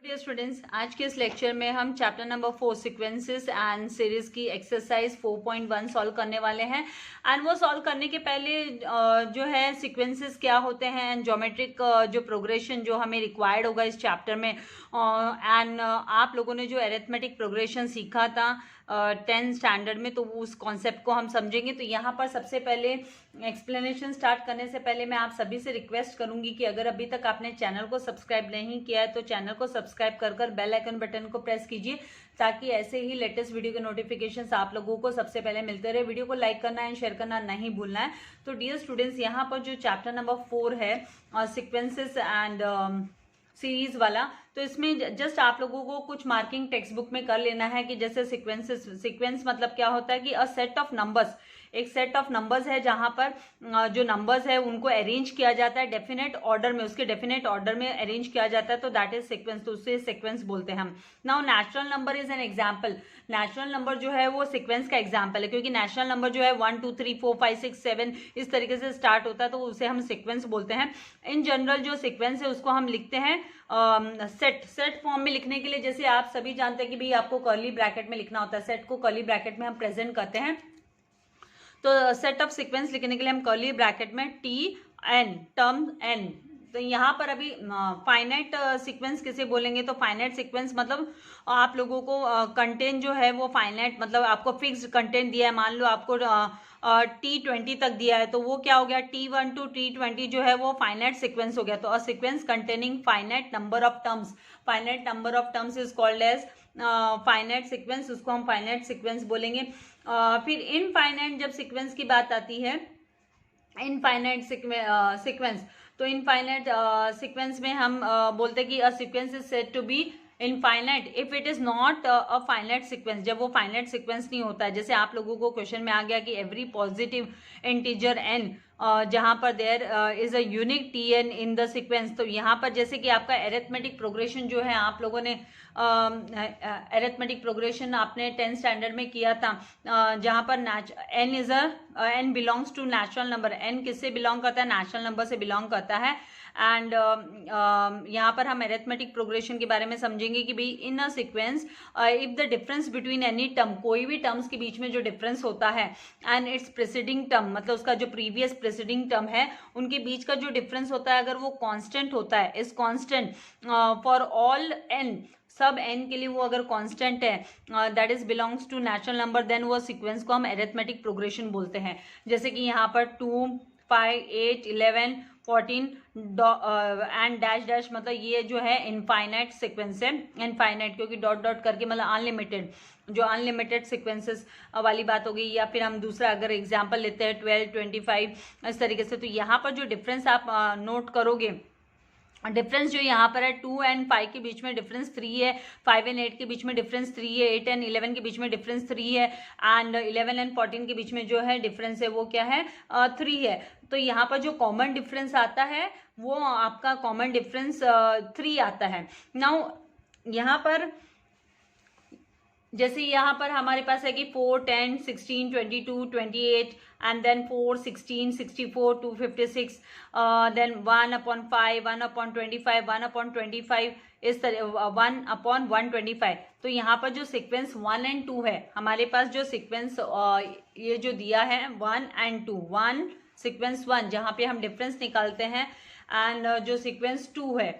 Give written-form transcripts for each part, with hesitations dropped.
Dear students, आज के इस लेक्चर में हम chapter number 4 sequences and series की एक्सरसाइज 4.1 सॉल्व करने वाले हैं। एंड वो सॉल्व करने के पहले जो है सीक्वेंसेस क्या होते हैं एंड ज्योमेट्रिक जो प्रोग्रेशन जो हमें रिक्वायर्ड होगा इस चैप्टर में, एंड आप लोगों ने जो अरिथमेटिक प्रोग्रेशन सीखा था 10th स्टैंडर्ड में, तो उस कॉन्सेप्ट को हम समझेंगे। तो यहाँ पर सबसे पहले एक्सप्लेनेशन स्टार्ट करने से पहले मैं आप सभी से रिक्वेस्ट करूंगी कि अगर अभी तक आपने चैनल को सब्सक्राइब नहीं किया है तो चैनल को सब्सक्राइब कर बेल आइकन बटन को प्रेस कीजिए, ताकि ऐसे ही लेटेस्ट वीडियो के नोटिफिकेशंस आप लोगों को सबसे पहले मिलते रहे। वीडियो को लाइक करना एंड शेयर करना नहीं भूलना है। तो डियर स्टूडेंट्स, यहाँ पर जो चैप्टर नंबर 4 है सीक्वेंसेस एंड सीरीज वाला, तो इसमें जस्ट आप लोगों को कुछ मार्किंग टेक्स्ट बुक में कर लेना है कि जैसे सीक्वेंस मतलब क्या होता है कि अ सेट ऑफ नंबर्स, एक सेट ऑफ नंबर्स है जहां पर जो नंबर्स है उनको अरेंज किया जाता है डेफिनेट ऑर्डर में, उसके डेफिनेट ऑर्डर में अरेंज किया जाता है, तो दैट इज सीक्वेंस। तो उससे सीक्वेंस बोलते हैं हम। Now natural number is an example. Natural number जो है वो सीक्वेंस का एग्जाम्पल है, क्योंकि नेचुरल नंबर जो है 1 2 3 4 5 6 7 इस तरीके से स्टार्ट होता है, तो उसे हम सीक्वेंस बोलते हैं। इन जनरल जो सीक्वेंस है उसको हम लिखते हैं सेट फॉर्म में लिखने के लिए। जैसे आप सभी जानते हैं कि भाई आपको कर्ली ब्रैकेट में लिखना होता है, सेट को कर्ली ब्रैकेट में हम प्रेजेंट करते हैं। तो सेट ऑफ सीक्वेंस लिखने के लिए हम कर्ली ब्रैकेट में टी एन, टर्म एन। तो यहाँ पर अभी फाइनाइट सीक्वेंस किसे बोलेंगे, तो फाइनाइट सीक्वेंस मतलब आप लोगों को कंटेंट जो है वो फाइनाइट, मतलब आपको फिक्स्ड कंटेंट दिया है। मान लो आपको T20 तक दिया है, तो वो क्या हो गया, T1 to T20 जो है वो फाइनाइट सीक्वेंस हो गया। तो a sequence containing finite number of terms, finite number of terms is called as finite sequence, उसको हम फाइनाइट सीक्वेंस बोलेंगे। फिर इनफाइनाइट जब सीक्वेंस की बात आती है, इनफाइनाइट सीक्वेंस, तो इनफाइनाइट सीक्वेंस में हम बोलते हैं कि a sequence is said to be infinite if it is not a finite sequence, जब वो फाइनाइट सीक्वेंस नहीं होता है। जैसे आप लोगों को क्वेश्चन में आ गया कि एवरी पॉजिटिव इंटीजर एन जहां पर there is a unique T n in the sequence, तो यहाँ पर जैसे कि आपका अरिथमेटिक प्रोग्रेशन जो है, आप लोगों ने अरिथमेटिक प्रोग्रेशन आपने 10th स्टैंडर्ड में किया था, जहां पर n is n belongs to natural number. N किससे बिलोंग करता है, नेचुरल नंबर से बिलोंग करता है। एंड यहाँ पर हम अरिथमेटिक प्रोग्रेशन के बारे में समझेंगे कि भाई in a sequence if the difference between any term, कोई भी टर्म्स के बीच में जो डिफरेंस होता है, एंड इट्स प्रेसिडिंग टर्म, मतलब उसका जो प्रीवियस प्रेसिडिंग टर्म है उनके बीच का जो डिफरेंस होता है, अगर वो कांस्टेंट होता है, is constant for all n, सब एन के लिए वो अगर कांस्टेंट है, that is belongs to natural number, then वो सीक्वेंस को हम अरिथमेटिक प्रोग्रेशन बोलते हैं। जैसे कि यहाँ पर 2 5 8 11 14 एंड डैश डैश, मतलब ये जो है इनफाइनाइट सीक्वेंस है। इनफाइनाइट क्योंकि डॉट डॉट करके मतलब अनलिमिटेड, जो अनलिमिटेड सीक्वेंसेस वाली बात हो गई। या फिर हम दूसरा अगर एग्जांपल लेते हैं 12 25 इस तरीके से, तो यहाँ पर जो डिफरेंस आप नोट करोगे, डिफरेंस जो यहाँ पर है 2 एंड 5 के बीच में डिफरेंस 3 है, 5 एंड 8 के बीच में डिफरेंस 3 है, 8 एंड 11 के बीच में डिफरेंस 3 है, एंड 11 एंड 14 के बीच में जो है डिफरेंस है वो क्या है, 3 है। तो यहाँ पर जो कॉमन डिफरेंस आता है वो आपका कॉमन डिफरेंस 3 आता है। नाउ यहाँ पर जैसे यहाँ पर हमारे पास है कि 4 10 16 22 28 एंड देन 4 16 64 256, देन 1/5 1/25 1/25 इस तरह 1/125। तो यहाँ पर जो सीक्वेंस 1 एंड 2 है, हमारे पास जो सीक्वेंस ये जो दिया है 1 एंड 2, 1 सीक्वेंस 1 जहाँ पे हम डिफरेंस निकालते हैं, एंड जो सीक्वेंस 2 है,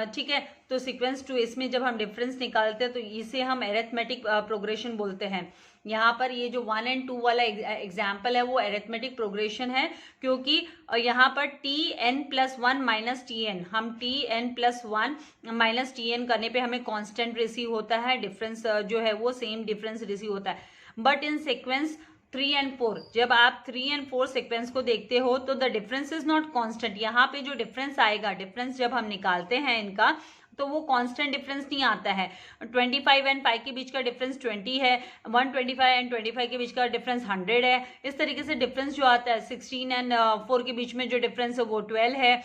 ठीक है, तो सीक्वेंस 2 इसमें जब हम डिफरेंस निकालते हैं तो इसे हम अरिथमेटिक प्रोग्रेशन बोलते हैं। यहाँ पर ये जो 1 एंड 2 वाला एग्जाम्पल है वो अरिथमेटिक प्रोग्रेशन है, क्योंकि यहाँ पर Tn+1 माइनस Tn, हम Tn+1 माइनस Tn करने पे हमें कांस्टेंट रिसीव होता है, डिफरेंस जो है वो सेम डिफरेंस रिसीव होता है। बट इन सीक्वेंस 3 एंड 4, जब आप 3 एंड 4 सीक्वेंस को देखते हो तो the difference is not constant. यहाँ पे जो डिफरेंस आएगा, डिफरेंस जब हम निकालते हैं इनका, तो वो कांस्टेंट डिफरेंस नहीं आता है। 25 एंड 5 के बीच का डिफरेंस 20 है, 125 एंड 25 के बीच का डिफरेंस 100 है। इस तरीके से डिफरेंस जो आता है 16 एंड 4 के बीच में जो डिफरेंस है वो 12 है।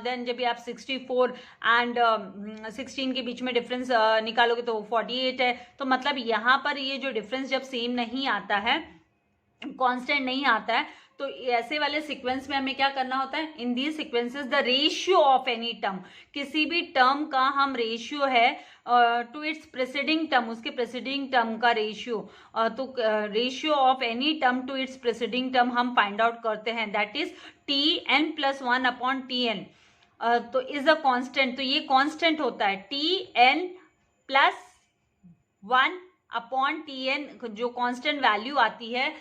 देन जब भी आप 64 एंड 16 के बीच में डिफरेंस निकालोगे तो 48 है। तो मतलब यहाँ पर ये जो डिफरेंस जब सेम नहीं आता है, कांस्टेंट नहीं आता है, तो ऐसे वाले सीक्वेंस में हमें क्या करना होता है, in these sequences the ratio of any term, किसी भी टर्म का हम रेशियो है टू इट्स प्रेसिडिंग टर्म, उसके प्रेसिडिंग टर्म का रेशियो, तो ratio of any term to its preceding term हम फाइंड आउट करते हैं, that is Tn+1 upon Tn, तो इज अ कांस्टेंट, तो ये कांस्टेंट होता है Tn+1 अपॉन Tn, जो कांस्टेंट वैल्यू आती है,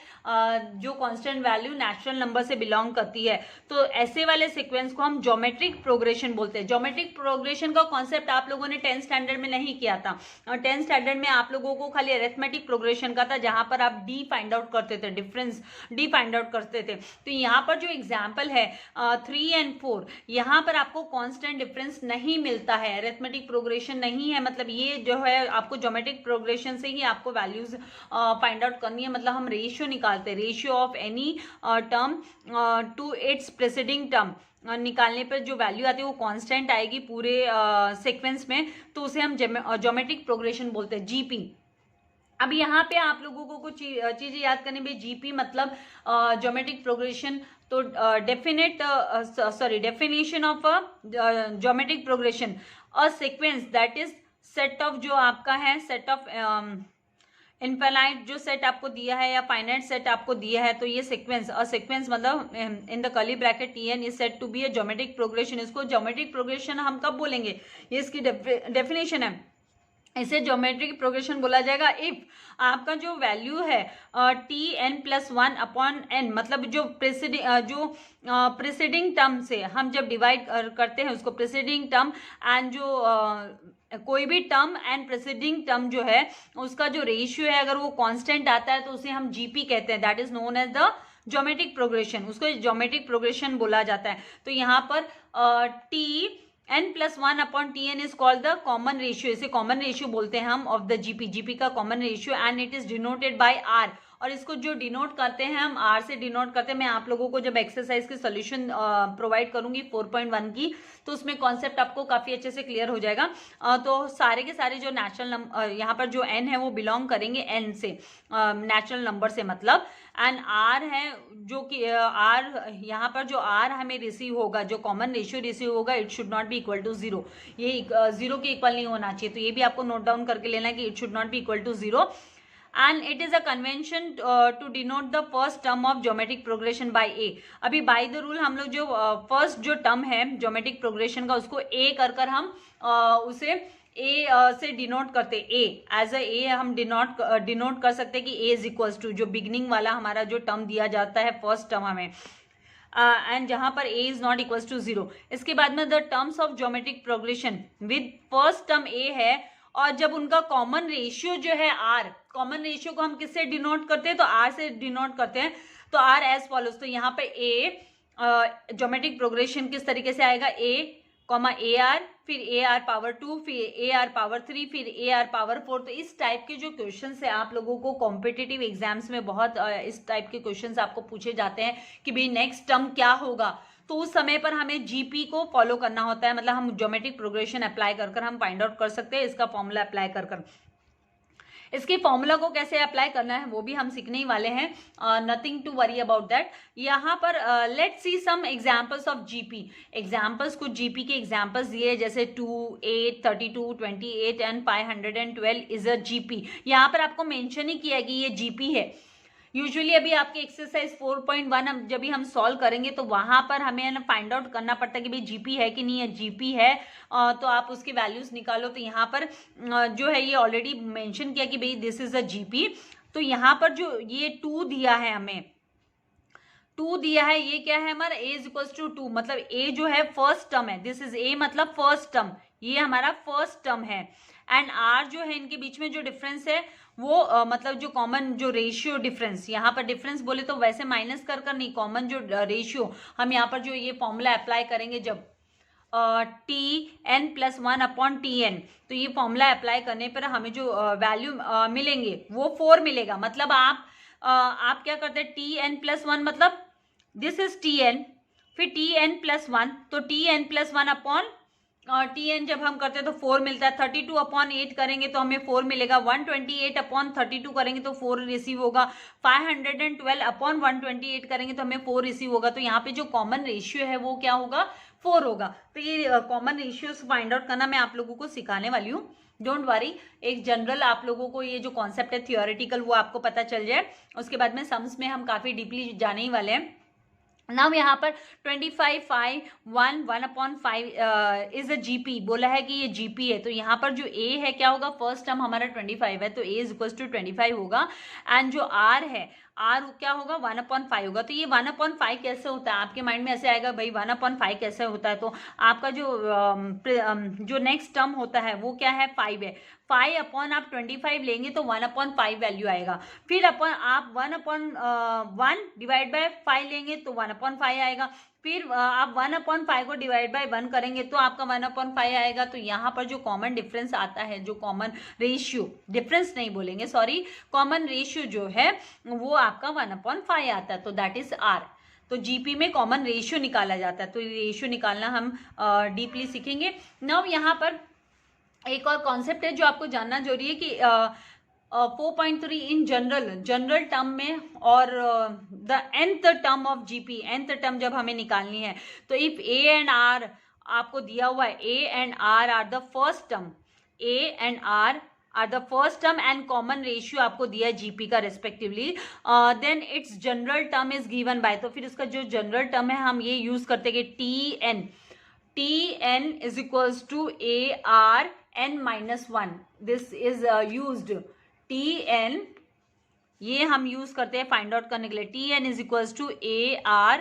जो कांस्टेंट वैल्यू नेचुरल नंबर से बिलोंग करती है, तो ऐसे वाले सीक्वेंस को हम ज्योमेट्रिक प्रोग्रेशन बोलते हैं। ज्योमेट्रिक प्रोग्रेशन का कॉन्सेप्ट आप लोगों ने 10th स्टैंडर्ड में नहीं किया था, और 10th स्टैंडर्ड में आप लोगों को खाली अरिथमेटिक प्रोग्रेशन का था, जहां पर आप डी फाइंड आउट करते थे, डिफरेंस डी फाइंड आउट करते थे। तो यहाँ पर जो एग्जाम्पल है 3 and 4, यहाँ पर आपको कॉन्स्टेंट डिफरेंस नहीं मिलता है, अरिथमेटिक प्रोग्रेशन नहीं है, मतलब ये जो है आपको ज्योमेट्रिक प्रोग्रेशन से आपको वैल्यूज फाइंड आउट करनी है, मतलब हम रेशियो निकालते हैं, ratio of any term to its preceding term निकालने पर जो वैल्यू आती है वो कांस्टेंट आएगी पूरे सीक्वेंस में, तो उसे हम ज्योमेट्रिक प्रोग्रेशन बोलते हैं, जीपी। अब यहाँ पे आप लोगों को कुछ चीजें याद करनी है, जीपी मतलब ज्योमेट्रिक प्रोग्रेशन, तो definition of geometric progression, a sequence that is set of, जो आपका है सेट ऑफ इनफाइनाइट जो सेट आपको दिया है या फाइनाइट सेट आपको दिया है, तो ये सीक्वेंस, और सीक्वेंस मतलब in the curly bracket Tn is set to be a geometric progression. इसको ज्योमेट्रिक प्रोग्रेशन हम कब बोलेंगे, ये इसकी डेफिनेशन है, इसे ज्योमेट्रिक प्रोग्रेशन बोला जाएगा इफ आपका जो वैल्यू है Tn+1 अपॉन n, मतलब जो प्रेसिडिंग टर्म से हम जब डिवाइड करते हैं उसको प्रेसिडिंग टर्म एंड जो कोई भी टर्म एंड प्रेसिडिंग टर्म जो है उसका जो रेशियो है अगर वो कांस्टेंट आता है तो उसे हम जीपी कहते हैं, that is known as the geometric progression, उसको ज्योमेट्रिक प्रोग्रेशन बोला जाता है। तो यहाँ पर Tn+1 upon Tn is called the common ratio, इसे कॉमन रेशियो बोलते हैं हम ऑफ द जीपी का common ratio, and it is denoted by R, और इसको जो डिनोट करते हैं हम आर से डिनोट करते हैं। मैं आप लोगों को जब एक्सरसाइज की सोल्यूशन प्रोवाइड करूंगी 4.1 की, तो उसमें कॉन्सेप्ट आपको काफी अच्छे से क्लियर हो जाएगा। तो सारे के सारे जो नेचुरल नंबर यहाँ पर जो n है वो बिलोंग करेंगे n से, नेचुरल नंबर से मतलब, एंड r है जो कि r यहाँ पर जो r हमें रिसीव होगा, जो कॉमन रेशियो रिसीव होगा, it should not be equal to 0, ये 0 के इक्वल नहीं होना चाहिए, तो ये भी आपको नोट डाउन करके लेना है कि it should not be equal to 0, and it is a convention to denote the first term of geometric progression by a। अभी by the rule हम लोग जो first जो term है geometric progression का उसको a कर हम उसे a से डिनोट करते, a एज अ a हम डिनोट कर सकते हैं कि a इज इक्वल्स टू जो बिगनिंग वाला हमारा जो टर्म दिया जाता है फर्स्ट टर्म हमें, एंड जहां पर a is not equals to 0। इसके बाद में the terms of geometric progression with first term a है, और जब उनका कॉमन रेशियो जो है r, कॉमन रेशियो को हम किससे डिनोट करते हैं, तो r से डिनोट करते हैं, तो r एज फॉलोज। तो यहाँ पे a ज्योमेट्रिक प्रोग्रेशन किस तरीके से आएगा, a आर, फिर आर पावर 2, फिर आर पावर 3, फिर आर पावर 4। तो इस टाइप के जो क्वेश्चन है आप लोगों को कॉम्पिटिटिव एग्जाम्स में बहुत इस टाइप के क्वेश्चन आपको पूछे जाते हैं कि भाई नेक्स्ट टर्म क्या होगा, तो उस समय पर हमें जीपी को फॉलो करना होता है, मतलब हम ज्योमेट्रिक प्रोग्रेशन अप्लाई कर हम फाइंड आउट कर सकते हैं इसका फॉर्मूला अप्लाई कर। इसके फॉर्मूला को कैसे अप्लाई करना है वो भी हम सीखने ही वाले हैं, nothing to worry about that. यहाँ पर let's see some examples of GP, examples कुछ जीपी के एग्जांपल्स दिए जैसे 2, 8, 32, 28 एंड 512 इज अ जीपी। यहाँ पर आपको मेंशन ही किया कि ये जीपी है। यूजुअली अभी आपके एक्सरसाइज 4.1 जब भी हम सॉल्व करेंगे तो वहां पर हमें फाइंड आउट करना पड़ता है कि भाई जीपी है कि नहीं है, जीपी है तो आप उसकी वैल्यूज निकालो। तो यहाँ पर जो है ये ऑलरेडी मेंशन किया कि भाई दिस इज अ जीपी। तो यहाँ पर जो ये 2 दिया है, हमें 2 दिया है, ये क्या है हमारा a इज इक्वल्स टू 2, मतलब a जो है फर्स्ट टर्म है, दिस इज a मतलब फर्स्ट टर्म, ये हमारा फर्स्ट टर्म है, एंड r जो है इनके बीच में जो डिफरेंस है वो मतलब जो कॉमन जो रेशियो डिफरेंस, यहाँ पर डिफरेंस बोले तो वैसे माइनस कर नहीं, कॉमन जो रेशियो हम यहाँ पर जो ये फॉर्मूला अप्लाई करेंगे जब Tn+1 अपॉन Tn, तो ये फॉर्मूला अप्लाई करने पर हमें जो वैल्यू मिलेंगे वो 4 मिलेगा। मतलब आप क्या करते हैं, Tn+1 मतलब दिस इज Tn, फिर Tn+1, तो Tn+1 अपॉन Tn जब हम करते हैं तो 4 मिलता है, 32/8 करेंगे तो हमें 4 मिलेगा, 128/32 करेंगे तो 4 रिसीव होगा, 512/128 करेंगे तो हमें 4 रिसीव होगा। तो यहाँ पे जो कॉमन रेशियो है वो क्या होगा, 4 होगा। तो ये कॉमन रेशियोज फाइंड आउट करना मैं आप लोगों को सिखाने वाली हूँ, डोंट वरी। एक जनरल आप लोगों को ये जो कॉन्सेप्ट है थियोरेटिकल वो आपको पता चल जाए, उसके बाद में सम्स में हम काफी डीपली जाने ही वाले हैं। नाउ यहाँ पर 25, 5, 1, 1/5 इज अ जीपी बोला है कि ये जीपी है। तो यहाँ पर जो ए है क्या होगा, फर्स्ट टर्म हमारा 25 है तो ए इज इक्वल टू 25 होगा। एंड जो आर है, आर क्या होगा, 1/5 होगा। तो ये 1/5 कैसे होता है, आपके माइंड में ऐसे आएगा भाई 1/5 कैसे होता है। तो आपका जो नेक्स्ट टर्म होता है वो क्या है, 5 है। 5 आप 25 लेंगे तो 1/5 वैल्यू आएगा। फिर आप 1/1 डिवाइड बाय 5 लेंगे तो 1/5 आएगा। फिर आप 1/5 को डिवाइड बाय 1 करेंगे तो आपका 1/5 आएगा। तो यहाँ पर जो कॉमन डिफरेंस आता है, जो कॉमन रेशियो, डिफरेंस नहीं बोलेंगे सॉरी, कॉमन रेशियो जो है वो आपका 1/5 आता है, तो दैट इज आर। तो जीपी में कॉमन रेशियो निकाला जाता है, तो रेशियो निकालना हम डीपली सीखेंगे। नाउ यहाँ पर एक और कॉन्सेप्ट है जो आपको जानना जरूरी है कि 4.3 इन जनरल टर्म में और the nth term of GP, nth term जब हमें निकालनी है तो इफ ए एंड आर आपको दिया हुआ है, A and R are the first term, A and R are the first term and common ratio आपको दिया है जीपी का respectively, then its general term is given by, तो फिर इसका जो जनरल टर्म है हम ये यूज करते हैं कि Tn is equals to ARn-1, this is used. Tn ये हम यूज करते हैं फाइंड आउट करने के लिए, Tn is equals to AR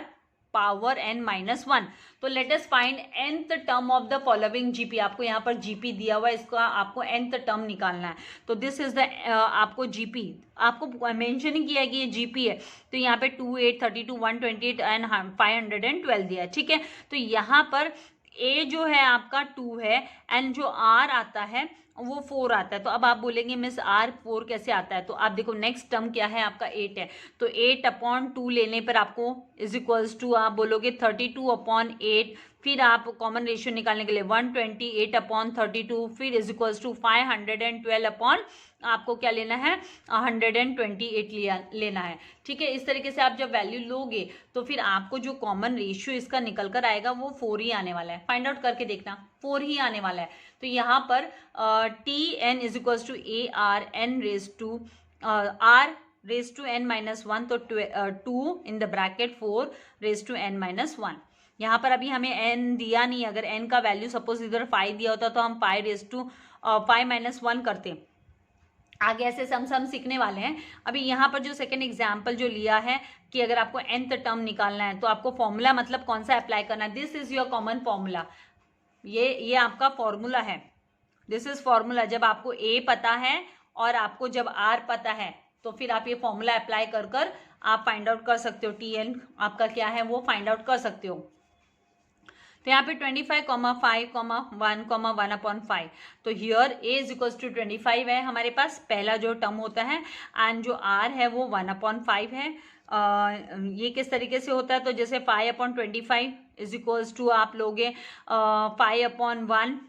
power n-1। तो let us find nth term of the following GP. आपको यहाँ पर जीपी दिया हुआ है, इसका आपको nth टर्म निकालना है। तो दिस इज द आपको जीपी, आपको मेंशन ही किया है कि ये जीपी है। तो यहाँ पे 2, 8, 32, 128 एंड 512 दिया है, ठीक है। तो यहाँ पर ए जो है आपका 2 है एंड जो आर आता है वो 4 आता है। तो अब आप बोलेंगे मिस आर 4 कैसे आता है, तो आप देखो नेक्स्ट टर्म क्या है आपका 8 है। तो 8/2 लेने पर आपको इज इक्वल्स टू आप बोलोगे 32/8। फिर आप कॉमन रेशियो निकालने के लिए 128/32 फिर इज इक्वल्स टू 512 आपको क्या लेना है, 128 लेना है, ठीक है। इस तरीके से आप जब वैल्यू लोगे तो फिर आपको जो कॉमन रेशियो इसका निकल कर आएगा वो 4 ही आने वाला है। फाइंड आउट करके देखना, 4 ही आने वाला है। तो यहाँ पर Tn is equals to ARn raise to R raise to n-1, तो 2 in the bracket 4 raise to n-1। यहाँ पर अभी हमें n दिया नहीं, अगर n का वैल्यू सपोज इधर 5 दिया होता तो हम 5 रेज टू 5-1 करते। आगे ऐसे सम सीखने वाले हैं। अभी यहाँ पर जो सेकंड एग्जाम्पल जो लिया है कि अगर आपको nth टर्म निकालना है तो आपको फॉर्मूला मतलब कौन सा अप्लाई करना है, this is your common formula. ये आपका फॉर्मूला है, दिस इज फॉर्मूला। जब आपको a पता है और आपको जब r पता है तो फिर आप ये फॉर्मूला अप्लाई कर आप फाइंड आउट कर सकते हो, Tn आपका क्या है वो फाइंड आउट कर सकते हो। तो यहाँ पे 25, 5, 1, 1/5। तो here a is equal to 25 है हमारे पास, पहला जो टर्म होता है, एंड जो r है वो 1/5 है। ये किस तरीके से होता है, तो जैसे 5/25 इज इक्वल्स टू आप लोगे 5/1,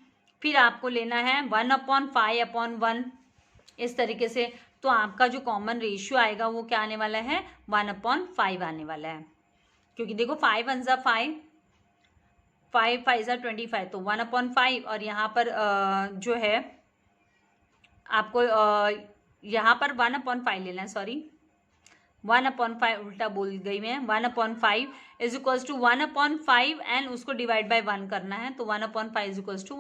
फिर आपको लेना है 1/5/1 इस तरीके से। तो आपका जो कॉमन रेशियो आएगा वो क्या आने वाला है, 1/5 आने वाला है। क्योंकि देखो 5 1 जा 5, 5 5 जा 25, तो 1/5। और यहाँ पर जो है आपको यहाँ पर 1/5 लेना है, सॉरी 1/5 उल्टा बोल गई मैं। 1/5 इज इक्वल्स टू 1/5 एंड उसको डिवाइड बाय 1 करना है। तो 1/5 is equals to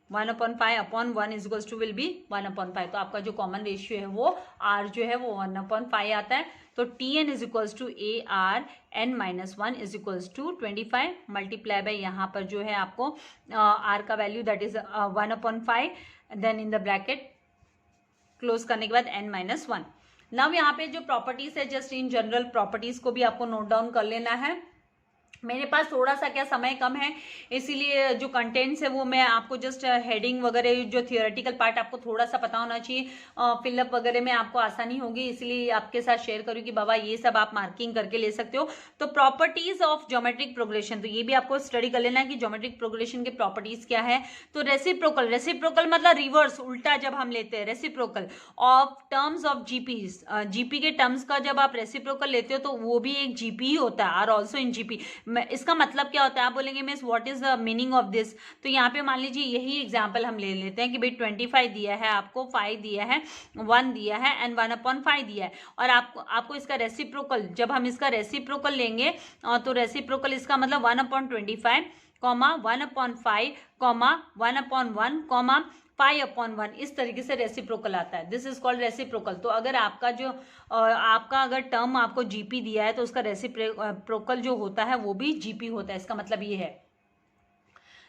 1/5/1 is equals to will be 1/5। तो आपका जो कॉमन रेशियो है वो r जो है वो 1/5 आता है। तो Tn is equals to ARn-1 is equals to 25 multiply by यहाँ पर जो है आपको r का value that is 1/5, then in the bracket close करने के बाद n-1। नाउ यहाँ पे जो प्रॉपर्टीज है जस्ट इन जनरल प्रॉपर्टीज को भी आपको नोट डाउन कर लेना है। मेरे पास थोड़ा सा क्या समय कम है, इसीलिए जो कंटेंट्स है वो मैं आपको जस्ट हेडिंग वगैरह जो थियोरेटिकल पार्ट आपको थोड़ा सा पता होना चाहिए, फिलअप वगैरह में आपको आसानी होगी, इसलिए आपके साथ शेयर करूँ कि बाबा ये सब आप मार्किंग करके ले सकते हो। तो प्रॉपर्टीज ऑफ ज्योमेट्रिक प्रोग्रेशन, तो ये भी आपको स्टडी कर लेना है कि ज्योमेट्रिक प्रोग्रेशन के प्रॉपर्टीज क्या है। तो रेसिप्रोकल, रेसिप्रोकल मतलब रिवर्स, उल्टा जब हम लेते हैं reciprocal of terms of GP, GP के टर्म्स का जब आप रेसिप्रोकल लेते हो तो वो भी एक जीपी ही होता है, आर ऑल्सो इन जीपी। इसका मतलब क्या होता है, आप बोलेंगे miss what is the meaning of this. तो यहाँ पे मान लीजिए यही एग्जांपल हम ले लेते हैं कि भाई 25 दिया है आपको, 5 दिया है, 1 दिया है एंड 1/5 दिया है, और आपको इसका रेसिप्रोकल, जब हम इसका रेसिप्रोकल लेंगे तो रेसिप्रोकल इसका मतलब 1/25 कॉमा 1/5 कॉमा 1/1 कॉमा 5/1, इस तरीके से रेसिप्रोकल आता है। This is called reciprocal. तो अगर आपका अगर टर्म आपको जीपी दिया है तो उसका रेसिप्रोकल जो होता है वो भी जीपी होता है, इसका मतलब ये है।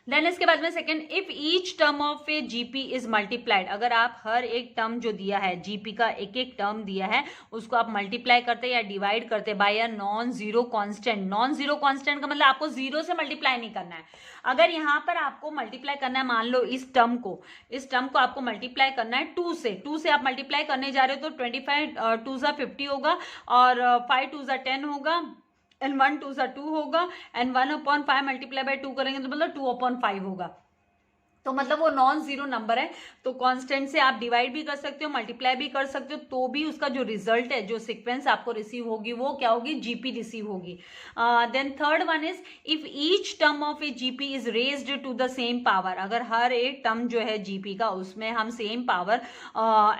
देन इसके बाद में second, if each term of a GP is multiplied, अगर आप हर एक टर्म जो दिया है जीपी का, एक एक टर्म दिया है उसको आप मल्टीप्लाई करते या डिवाइड करते by a non zero constant. Non zero constant का मतलब आपको जीरो से मल्टीप्लाई नहीं करना है। अगर यहाँ पर आपको मल्टीप्लाई करना है, मान लो इस टर्म को आपको मल्टीप्लाई करना है 2 से आप मल्टीप्लाई करने जा रहे हो तो 25 2 ज़ा 50 होगा और 5 2 ज़ा 10 होगा एंड 1 2 सा 2 होगा एंड 1/5 मल्टीप्लाई बाय 2 करेंगे तो मतलब 2/5 होगा। तो मतलब वो नॉन जीरो नंबर है, तो कांस्टेंट से आप डिवाइड भी कर सकते हो, मल्टीप्लाई भी कर सकते हो, तो भी उसका जो रिजल्ट है, जो सीक्वेंस आपको रिसीव होगी वो क्या होगी, जीपी रिसीव होगी। Then third one is if each term of a GP is raised to the same power, अगर हर एक टर्म जो है जीपी का उसमें हम सेम पावर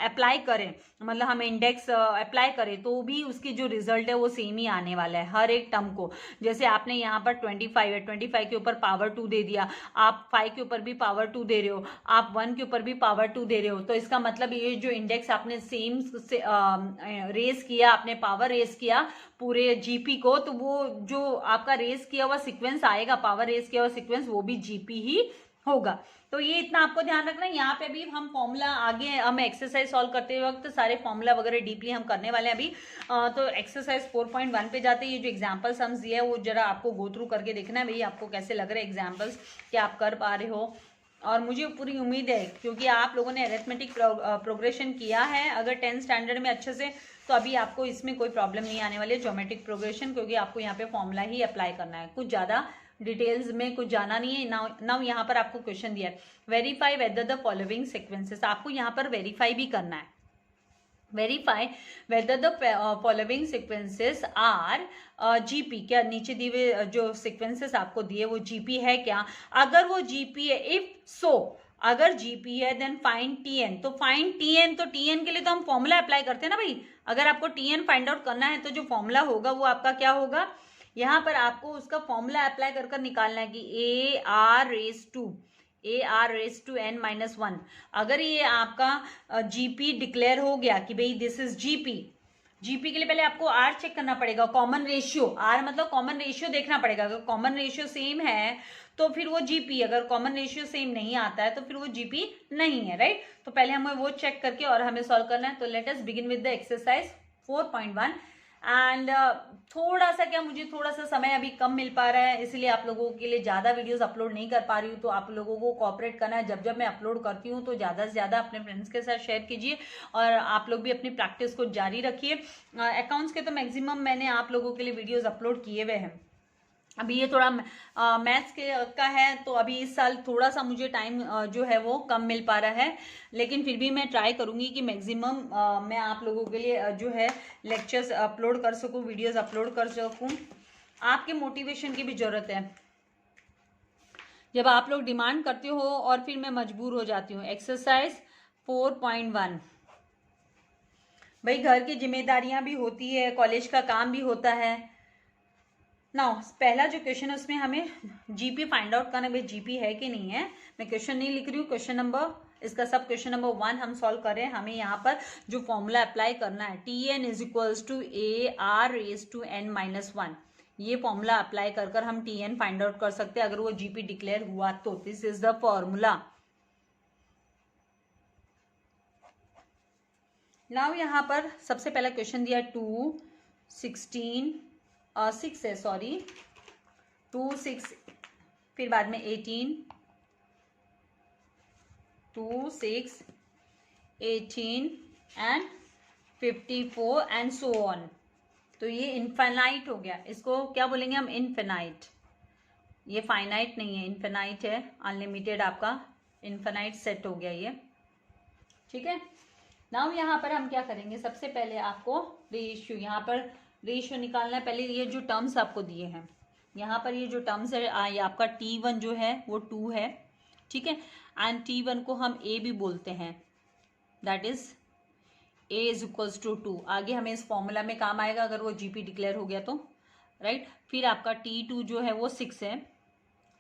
अप्लाई करें, मतलब हम इंडेक्स अप्लाई करें, तो भी उसकी जो रिजल्ट है वो सेम ही आने वाला है हर एक टर्म को। जैसे आपने यहाँ पर 25 है, 25 के ऊपर पावर 2 दे दिया, आप 5 के ऊपर भी पावर 2 दे रहे हो, आप 1 के ऊपर भी पावर 2 दे रहे हो, तो इसका मतलब ये जो इंडेक्स आपने सेम से रेस किया, आपने पावर रेस किया पूरे जीपी को, तो वो जो आपका रेस किया हुआ सीक्वेंस आएगा, पावर रेस किया हुआ सीक्वेंस, वो भी जीपी ही होगा। तो ये इतना आपको ध्यान रखना है। यहाँ पे भी हम फॉर्मूला आगे हम एक्सरसाइज सॉल्व करते वक्त सारे फॉर्मूला वगैरह डीपली हम करने वाले हैं अभी। तो एक्सरसाइज 4.1 पे जाते हैं, ये जो एग्जाम्पल सम्स दिया है वो जरा आपको गो थ्रू करके देखना है भाई आपको कैसे लग रहे हैं एग्जाम्पल्स, क्या आप कर पा रहे हो। और मुझे पूरी उम्मीद है क्योंकि आप लोगों ने अरिथमेटिक प्रोग्रेशन किया है अगर 10th स्टैंडर्ड में अच्छे से, तो अभी आपको इसमें कोई प्रॉब्लम नहीं आने वाली है ज्योमेट्रिक प्रोग्रेशन, क्योंकि आपको यहाँ पे फॉर्मूला ही अप्लाई करना है, कुछ ज़्यादा डिटेल्स में कुछ जाना नहीं है। नाउ यहाँ पर आपको क्वेश्चन दिया है, verify whether the following sequences, आपको यहाँ पर वेरीफाई भी करना है, verify whether the following sequences are GP, क्या नीचे दिए हुए जो सीक्वेंसेस आपको दिए वो जीपी है क्या। अगर वो जीपी है, इफ सो अगर जीपी है देन फाइंड टीएन, तो फाइंड टीएन, तो टीएन के लिए तो हम फॉर्मूला अप्लाई करते हैं ना भाई। अगर आपको टीएन फाइंड आउट करना है तो जो फॉर्मूला होगा वो आपका क्या होगा, यहाँ पर आपको उसका फॉर्मूला अप्लाई कर निकालना है कि A R raise to n-1। अगर ये आपका जीपी डिक्लेयर हो गया कि भाई दिस इज जीपी के लिए पहले आपको आर चेक करना पड़ेगा, कॉमन रेशियो, आर मतलब कॉमन रेशियो देखना पड़ेगा, अगर कॉमन रेशियो सेम है तो फिर वो जीपी, अगर कॉमन रेशियो सेम नहीं आता है तो फिर वो जीपी नहीं है, राइट। तो पहले हमें वो चेक करके और हमें सॉल्व करना है। तो let us begin with the exercise 4.1 and थोड़ा सा क्या मुझे थोड़ा सा समय अभी कम मिल पा रहा है, इसलिए आप लोगों के लिए ज़्यादा वीडियोस अपलोड नहीं कर पा रही हूँ, तो आप लोगों को कोऑपरेट करना है। जब मैं अपलोड करती हूँ तो ज़्यादा से ज़्यादा अपने फ्रेंड्स के साथ शेयर कीजिए और आप लोग भी अपनी प्रैक्टिस को जारी रखिए। अकाउंट्स के तो मैक्सिमम मैंने आप लोगों के लिए वीडियोज़ अपलोड किए हुए हैं। अभी ये थोड़ा मैथ्स का है तो अभी इस साल थोड़ा सा मुझे टाइम जो है वो कम मिल पा रहा है, लेकिन फिर भी मैं ट्राई करूंगी कि मैक्सिमम मैं आप लोगों के लिए जो है लेक्चर्स अपलोड कर सकूं, वीडियोस अपलोड कर सकूं। आपके मोटिवेशन की भी ज़रूरत है, जब आप लोग डिमांड करते हो और फिर मैं मजबूर हो जाती हूँ। एक्सरसाइज 4.1, भाई घर की जिम्मेदारियां भी होती है, कॉलेज का काम भी होता है। नाउ पहला जो क्वेश्चन है उसमें हमें जीपी फाइंड आउट करना है, भाई जीपी है कि नहीं है। मैं क्वेश्चन नहीं लिख रही हूँ, क्वेश्चन नंबर इसका सब क्वेश्चन नंबर 1 हम सॉल्व कर रहे हैं। हमें यहाँ पर जो फॉर्मूला अप्लाई करना है Tn is equals to A R raise to n-1, ये फॉर्मूला अप्लाई कर हम Tn फाइंड आउट कर सकते हैं अगर वो जीपी डिक्लेयर हुआ तो। This is the formula. Now यहाँ पर सबसे पहला क्वेश्चन दिया 6 है, सॉरी 2 6 फिर बाद में 18 2 6 18 एंड 54 एंड सो ऑन। तो ये इनफाइनाइट हो गया, इसको क्या बोलेंगे हम, इनफिनाइट। ये फाइनाइट नहीं है, इनफिनाइट है, अनलिमिटेड आपका इनफिनाइट सेट हो गया ये, ठीक है। नाउ यहाँ पर हम क्या करेंगे, सबसे पहले आपको रेशियो, यहाँ पर रेशियो निकालना है। पहले ये जो टर्म्स आपको दिए हैं, यहाँ पर ये जो टर्म्स है, ये आपका T1 जो है वो 2 है, ठीक है। एंड T1 को हम A भी बोलते हैं, that is A is equals to 2। आगे हमें इस फॉर्मूला में काम आएगा अगर वो GP डिक्लेयर हो गया तो, राइट। फिर आपका T2 जो है वो 6 है,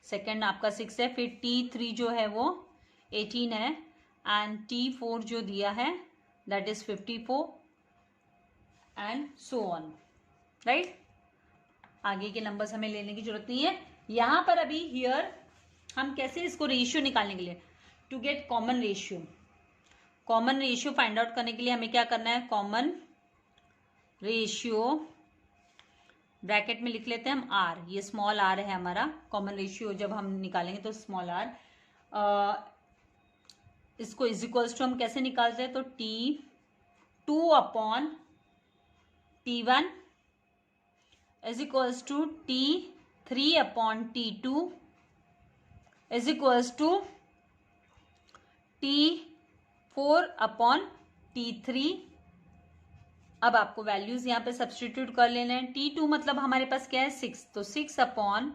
सेकेंड आपका 6 है। फिर T3 जो है वो 18 है एंड T4 जो दिया है that is 54 and so on, right. आगे के नंबर्स हमें लेने की जरूरत नहीं है। यहां पर अभी हियर हम कैसे इसको रेशियो निकालने के लिए, to get common ratio, common ratio find out करने के लिए हमें क्या करना है, कॉमन रेशियो ब्रैकेट में लिख लेते हैं हम R, ये स्मॉल r है हमारा कॉमन रेशियो, जब हम निकालेंगे तो स्मॉल r। इसको इज इक्वल्स टू हम कैसे निकालते हैं, तो T2 upon T1 is equals to T3 upon T2 is equals to T4 upon T3। अब आपको वैल्यूज यहाँ पे सब्सटीट्यूट कर लेना है। T2 मतलब हमारे पास क्या है 6, तो 6 upon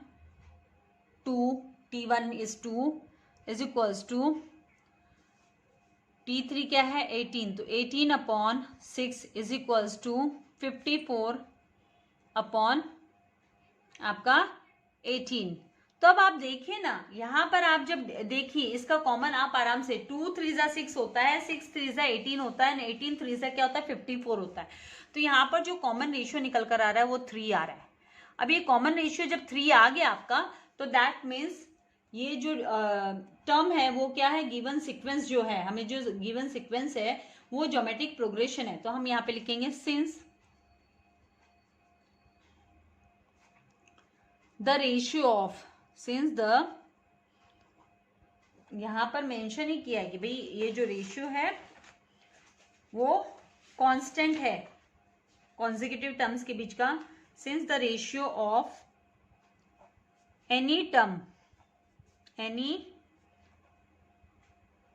2, T1 is 2 is equals to T3 क्या है 18, तो 18 upon 6 is equals to 54 upon आपका 18। तो अब आप देखिए ना, यहाँ पर आप जब देखिए इसका कॉमन आप आराम से 2 3 6 होता है, 6 3 18 होता है, 18 3 क्या होता है 54 होता है। तो यहाँ पर जो कॉमन रेशियो निकल कर आ रहा है वो 3 आ रहा है। अब ये कॉमन रेशियो जब 3 आ गया आपका, तो दैट मीन्स ये जो टर्म है वो क्या है, गिवन सीक्वेंस जो है, हमें जो गिवन सीक्वेंस है वो ज्योमेट्रिक प्रोग्रेशन है। तो हम यहाँ पे लिखेंगे since the ratio of, since the, यहां पर मेंशन ही किया है कि भाई ये जो रेशियो है वो कांस्टेंट है कॉन्जिक्यूटिव टर्म्स के बीच का। Since the ratio of any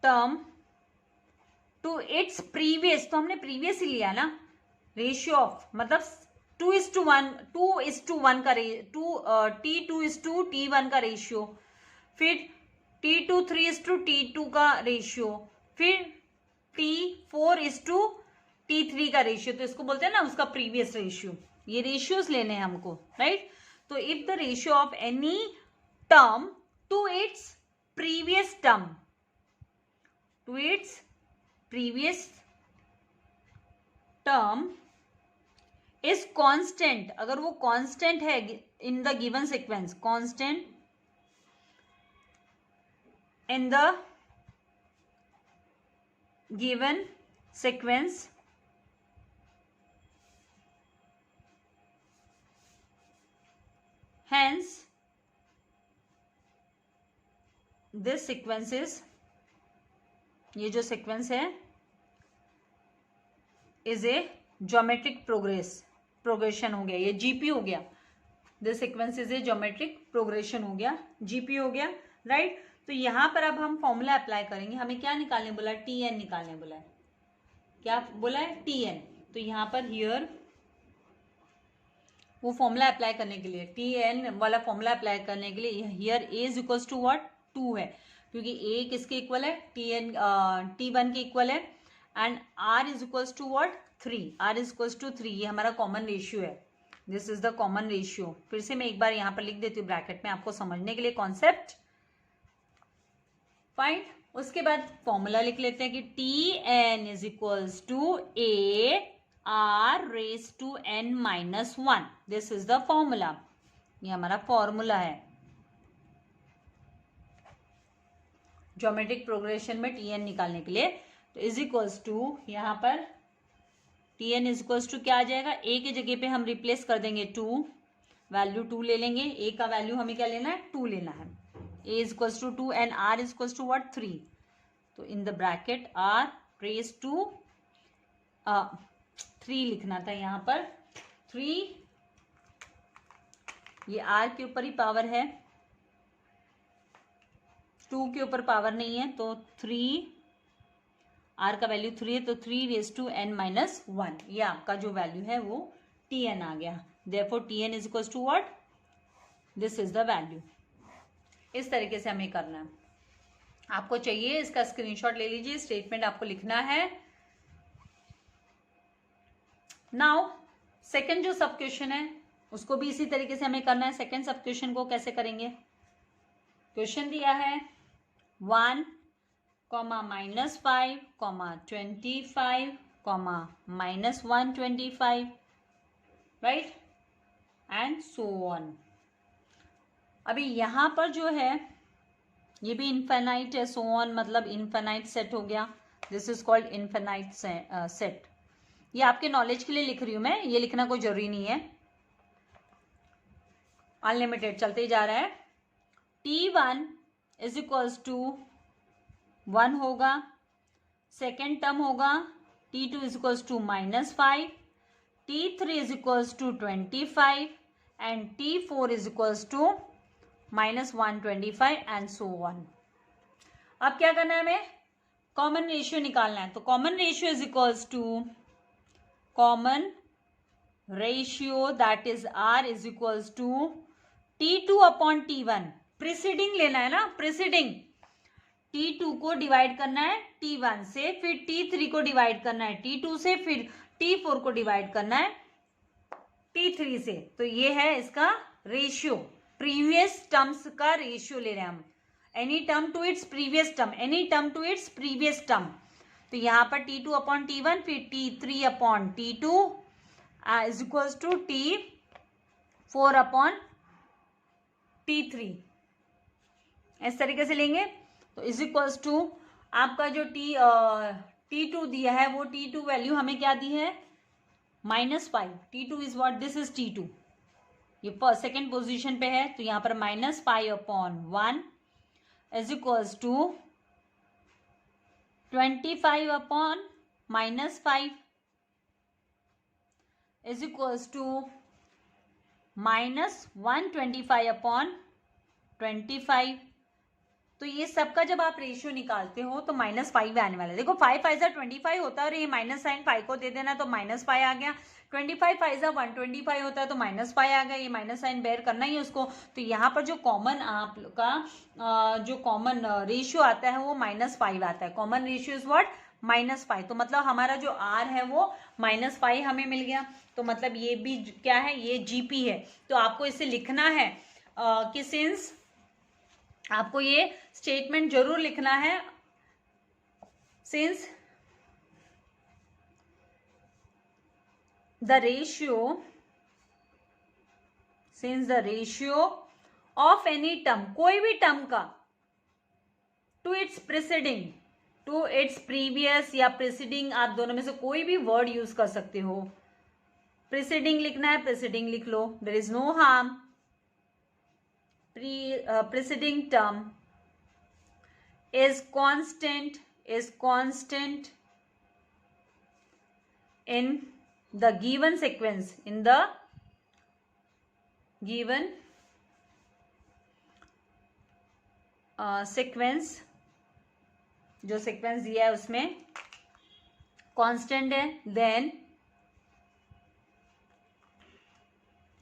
term to its previous, तो हमने प्रीवियस ही लिया ना, रेशियो ऑफ मतलब 2:1 का T2:T1 का रेशियो, फिर T2 3:T2 का रेशियो, फिर T4:T3 का रेशियो। तो इसको बोलते हैं ना उसका प्रीवियस रेशियो। ये रेशियोज लेने हैं हमको, राइट। तो if the ratio of any term to its previous term, to its previous term is constant, अगर वो कांस्टेंट है in the given sequence, constant in the given sequence, hence this sequence is, ये जो sequence है is a geometric progression हो गया, ये GP हो गया। This sequence is a geometric progression हो गया, जीपी हो गया, राइट। तो यहां पर अब हम फॉर्मूला अप्लाई करेंगे। हमें क्या निकालने बोला, टीएन निकालने बोला है। क्या बोला है, टीएन। तो यहां पर हियर वो फॉर्मूला अप्लाई करने के लिए, टीएन वाला फॉर्मूला अप्लाई करने के लिए here A is equals to what, 2 है, क्योंकि ए किसके इक्वल है, T1 के इक्वल है। And R is equals to what, 3, R is equals to 3, ये हमारा कॉमन रेशियो है। This is the common ratio. फिर से मैं एक बार यहाँ पर लिख देती हूँ ब्रैकेट में आपको समझने के लिए कॉन्सेप्ट, फाइन। उसके बाद फॉर्मूला लिख लेते हैं कि Tn is equals to AR⁻n−1, this is the formula, ये हमारा फॉर्मूला है ज्योमेट्रिक प्रोग्रेशन में Tn निकालने के लिए। तो इज इक्वल्स टू, यहाँ पर Tn इज इक्वल्स टू क्या आ जाएगा, a की जगह पे हम रिप्लेस कर देंगे 2, वैल्यू 2 ले लेंगे, ए का वैल्यू हमें क्या लेना है, 2 लेना है। A is equals to 2 and r is equals to what, 3। तो in the bracket r raise to 3 लिखना था यहाँ पर, 3, ये आर के ऊपर ही पावर है, 2 के ऊपर पावर नहीं है, तो 3, आर का वैल्यू 3 है, तो 3 रेज टू n माइनस 1, ये आपका जो वैल्यू है वो tn आ गया। Therefore tn is equals to what, this is the value. इस तरीके से हमें करना है। आपको चाहिए इसका स्क्रीनशॉट ले लीजिए, स्टेटमेंट आपको लिखना है। नाउ सेकंड जो सब क्वेश्चन है उसको भी इसी तरीके से हमें करना है। सेकंड सब क्वेश्चन को कैसे करेंगे, क्वेश्चन दिया है 1, -5, -25, -125, राइट, एंड सो ऑन। अभी यहाँ पर जो है ये भी इनफाइनाइट है, सो ऑन मतलब इनफाइनाइट सेट हो गया, this is called infinite set. ये आपके नॉलेज के लिए लिख रही हूं मैं, ये लिखना कोई जरूरी नहीं है, अनलिमिटेड चलते ही जा रहा है। t1 इज इक्वल्स टू 1 होगा, सेकेंड टर्म होगा t2 is equals to -5, t3 is equals to 25 and t4 is equals to -125 and so on. अब क्या करना है, हमें कॉमन रेशियो निकालना है। तो common ratio is equals to common ratio that is r is equals to t2 upon t1, preceding लेना है ना, प्रीसीडिंग t2 को डिवाइड करना है t1 से, फिर t3 को डिवाइड करना है t2 से, फिर t4 को डिवाइड करना है t3 से। तो ये है इसका रेशियो, प्रीवियस टर्म्स का रेशियो ले रहे हैं हम, any term to its previous term, any term to its previous term. तो यहाँ पर t2 अपॉन t1, फिर t3 upon t2 is equals to t4 upon t3, इस तरीके से लेंगे। तो इज इक्वल्स टू आपका जो t2 दिया है वो t2 वैल्यू हमें क्या दी है, -5, t2 is what, this is t2, ये सेकेंड पोजीशन पे है, तो यहाँ पर -5 upon 1 is equals to 25 upon -5 is equals to -125 upon 25। तो ये सबका जब आप रेशियो निकालते हो तो -5 आने वाला है। देखो 5 5 25 होता है और ये माइनस साइन 5 को दे देना, तो -5 आ गया। 25 5 125 होता है तो -5 आ गया, ये माइनस साइन बेयर करना ही है उसको। तो यहाँ पर जो कॉमन आपका जो कॉमन रेशियो आता है वो -5 आता है। Common ratio is what, -5। तो मतलब हमारा जो r है वो -5 हमें मिल गया। तो मतलब ये भी क्या है, ये GP है। तो आपको इसे लिखना है कि सिंस, आपको ये स्टेटमेंट जरूर लिखना है, since the ratio of any term, कोई भी टर्म का, to its preceding, to its previous या प्रीसीडिंग, आप दोनों में से कोई भी वर्ड यूज कर सकते हो। प्रीसीडिंग लिखना है, प्रीसीडिंग लिख लो, there is no harm. preceding term is constant in the given sequence, in the given sequence, जो sequence दिया है उसमें constant है, then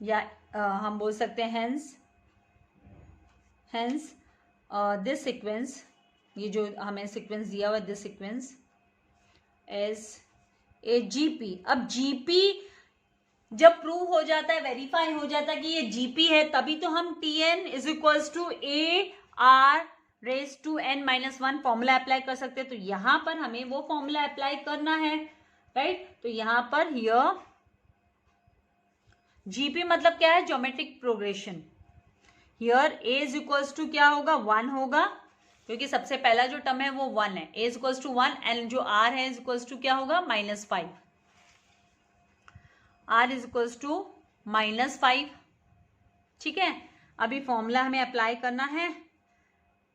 या हम बोल सकते हैं hence this sequence, ये जो हमें sequence दिया हुआ है, this sequence is a GP। अब GP जब प्रूव हो जाता है, वेरीफाई हो जाता है कि ये GP है, तभी तो हम Tn is equals to AR raise to n-1 formula apply कर सकते हैं। तो यहां पर हमें वो फॉर्मूला अप्लाई करना है, राइट। तो यहां पर हियर GP मतलब क्या है, geometric progression. Here a is equals to क्या होगा, 1 होगा, क्योंकि सबसे पहला जो टर्म है वो 1 है। a is equals to 1 and जो r है इज इक्वल्स टू क्या होगा, -5। r इज इक्वल्स टू -5 ठीक है, अभी फॉर्मूला हमें अप्लाई करना है,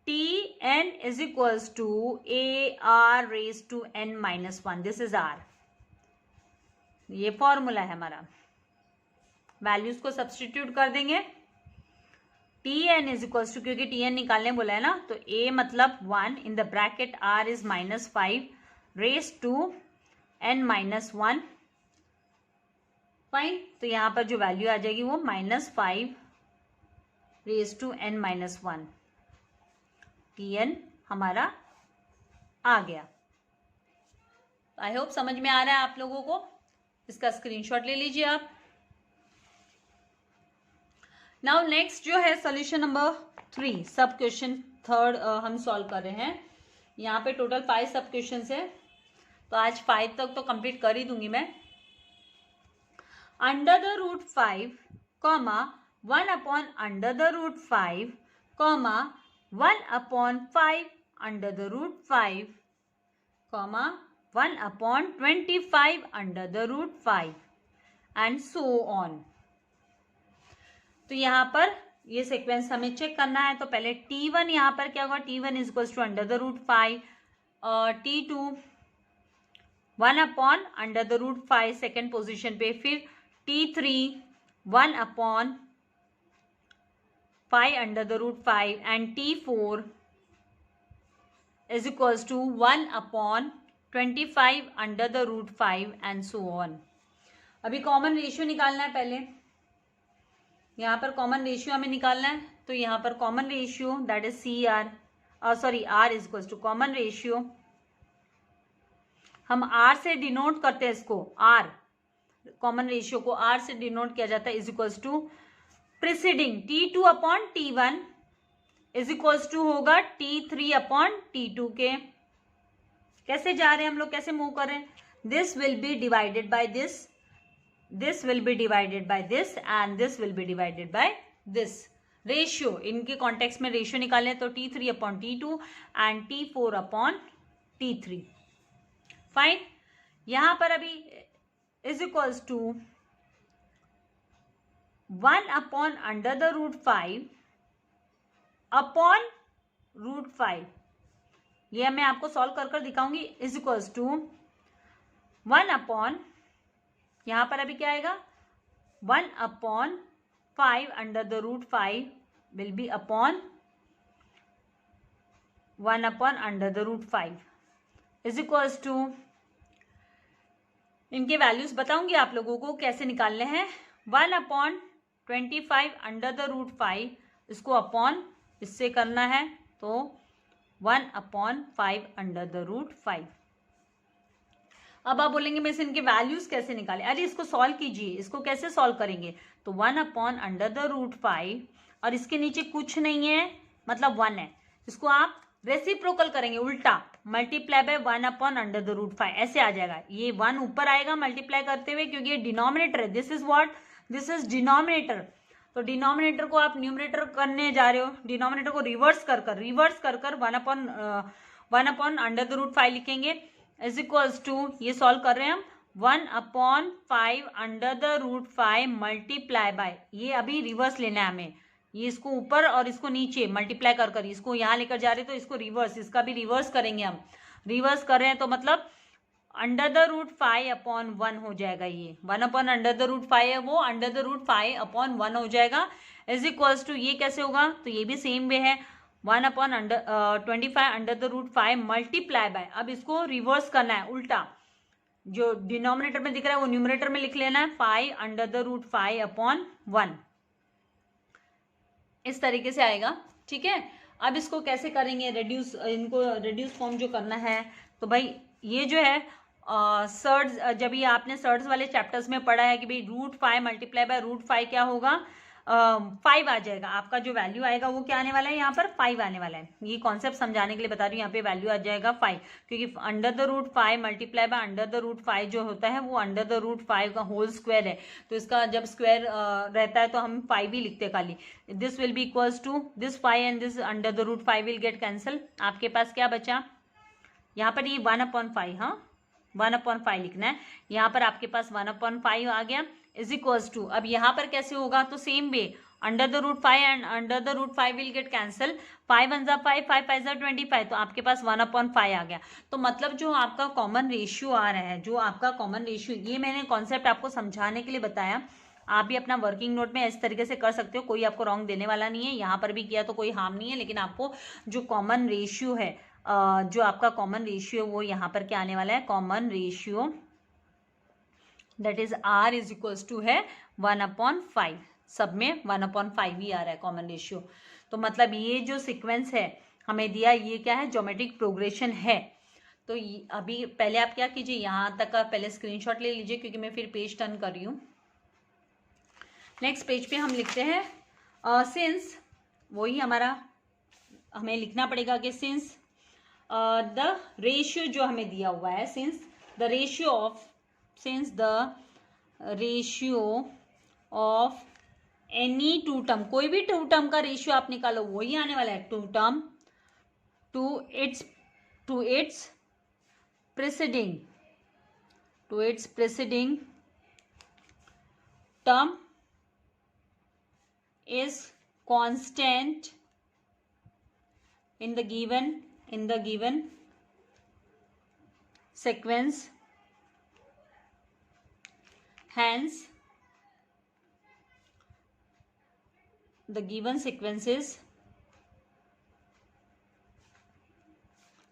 Tn is equals to AR raise to n minus 1, this is R, ये फॉर्मूला है हमारा। वैल्यूज को सब्स्टिट्यूट कर देंगे, Tn इज इक्वल्स टू, क्योंकि Tn निकालने बोला है ना, तो A मतलब 1 in the bracket, R is -5 raise to n minus 1, fine. तो यहां पर जो वैल्यू आ जाएगी वो -5 raise to n minus 1, Tn हमारा आ गया। आई होप समझ में आ रहा है आप लोगों को, इसका स्क्रीनशॉट ले लीजिए आप। नाउ नेक्स्ट जो है सॉल्यूशन नंबर 3, सब क्वेश्चन थर्ड हम सॉल्व कर रहे हैं। यहाँ पे टोटल 5 सब क्वेश्चन है, तो आज 5 तक तो कंप्लीट कर ही दूंगी मैं। Under the root 5 comma 1 upon under the root 5 comma 1 upon 5 under the root 5 comma 1 upon 25 under the root 5 and so on. तो यहाँ पर ये सीक्वेंस हमें चेक करना है। तो पहले T1 यहाँ पर क्या होगा, T1 is equals to under the root 5, T2 1 upon under the root 5 second position पे, फिर T3 1 upon 5 under the root 5 and T4 is equals to 1 upon 25 under the root 5 and so on. अभी common ratio निकालना है पहले, यहाँ पर common ratio हमें निकालना है। तो यहाँ पर common ratio that is R is equals to common ratio, हम R से डिनोट करते हैं इसको, R कॉमन रेशियो को R से डिनोट किया जाता है, is equals to preceding T2 upon T1 is equals to होगा T3 अपॉन T2 के। कैसे जा रहे हैं हम लोग, कैसे मूव कर रहे हैं, this will B divided by this, this will be divided by this and this will be divided by this ratio। इनके कॉन्टेक्स्ट में रेशियो निकालें तो T3 upon T2 and T4 upon T3, fine. यहां पर अभी is equals to 1 upon under the root 5 upon root 5, ये मैं आपको सॉल्व कर कर दिखाऊंगी, इज इक्वल्स टू 1 अपॉन, यहां पर अभी क्या आएगा, 1 upon 5 under the root 5 will be upon 1 upon under the root 5 is equals to, इनके वैल्यूज बताऊंगी आप लोगों को कैसे निकालने हैं। 1 अपॉन 25 अंडर द रूट 5, इसको अपॉन इससे करना है, तो 1 अपॉन 5 अंडर द रूट 5। अब आप बोलेंगे मैं से इनके वैल्यूज कैसे निकाले, अरे इसको सॉल्व कीजिए, इसको कैसे सॉल्व करेंगे, तो 1 अपॉन अंडर द रूट 5 और इसके नीचे कुछ नहीं है मतलब 1 है, इसको आप रेसिप्रोकल करेंगे, उल्टा multiply by 1 upon under the root 5, ऐसे आ जाएगा, ये 1 ऊपर आएगा मल्टीप्लाई करते हुए, क्योंकि ये डिनोमिनेटर है, this is what, this is denominator. तो डिनोमिनेटर को आप न्यूमरेटर करने जा रहे हो, डिनोमिनेटर को रिवर्स कर कर 1 अपॉन अंडर द रूट 5 लिखेंगे, इज इक्वल्स टू, ये सॉल्व कर रहे हैं हम, 1 upon 5 under the root 5 multiply by, ये अभी रिवर्स लेना है हमें, ये इसको ऊपर और इसको नीचे मल्टीप्लाई कर कर इसको यहाँ लेकर जा रहे हैं, तो इसको रिवर्स, इसका भी रिवर्स करेंगे हम, रिवर्स कर रहे हैं तो मतलब अंडर द रूट 5 अपॉन 1 हो जाएगा, ये 1 अपॉन अंडर द रूट 5 है, वो अंडर द रूट 5 अपॉन 1 हो जाएगा, इज इक्वल्स टू, ये कैसे होगा, तो ये भी सेम वे है, 1 upon 25 under the root 5 multiply by, अब इसको रिवर्स करना है, उल्टा, जो डिनोमिनेटर में दिख रहा है वो न्यूमरेटर में लिख लेना है, 5 अंडर द रूट 5 अपॉन 1, इस तरीके से आएगा, ठीक है। अब इसको कैसे करेंगे रेड्यूस, इनको रेड्यूस फॉर्म जो करना है, तो भाई ये जो है सर्ड्स, जब ये आपने सर्ड्स वाले चैप्टर्स में पढ़ा है कि भाई रूट 5 मल्टीप्लाई बाय रूट 5 क्या होगा, 5 आ जाएगा, आपका जो वैल्यू आएगा वो क्या आने वाला है, यहाँ पर 5 आने वाला है, ये कॉन्सेप्ट समझाने के लिए बता रही हूँ, यहाँ पे वैल्यू आ जाएगा 5, क्योंकि under the root 5 multiply by under the root 5 जो होता है वो अंडर द रूट 5 का होल स्क्वायर है, तो इसका जब स्क्वायर रहता है तो हम 5 ही लिखते हैं खाली, this will be equals to this 5 and this under the root 5 will get cancel, आपके पास क्या बचा, यहाँ पर ये 1/5, हाँ 1/5 लिखना है, यहाँ पर आपके पास 1/5 आ गया, इज इक्वल्स टू, अब यहाँ पर कैसे होगा, तो same way under the root 5 and under the root 5 will get cancel, 5 1 5, 5 5 25, तो आपके पास 1/5 आ गया। तो मतलब जो आपका कॉमन रेशियो आ रहा है, जो आपका कॉमन रेशियो, ये मैंने कॉन्सेप्ट आपको समझाने के लिए बताया। आप भी अपना वर्किंग नोट में इस तरीके से कर सकते हो, कोई आपको रॉन्ग देने वाला नहीं है, यहाँ पर भी किया तो कोई हार्म नहीं है, लेकिन आपको जो कॉमन रेशियो है, जो आपका कॉमन रेशियो वो यहाँ पर क्या आने वाला है, common ratio that is R is equals to है 1/5, सब में 1/5 ही आ रहा है कॉमन रेशियो। तो मतलब ये जो सीक्वेंस है हमें दिया, ये क्या है, ज्योमेट्रिक प्रोग्रेशन है। तो अभी पहले आप क्या कीजिए, यहाँ तक का पहले स्क्रीनशॉट ले लीजिए, क्योंकि मैं फिर पेज टर्न कर रही हूँ। नेक्स्ट पेज पे हम लिखते हैं सिंस, वही हमारा हमें लिखना पड़ेगा कि सिंस द रेशियो जो हमें दिया हुआ है, since the ratio of any two term, कोई भी टू टर्म का रेशियो आप निकालो वही आने वाला है, to term to its preceding term is constant in the given sequence, hence the given sequence is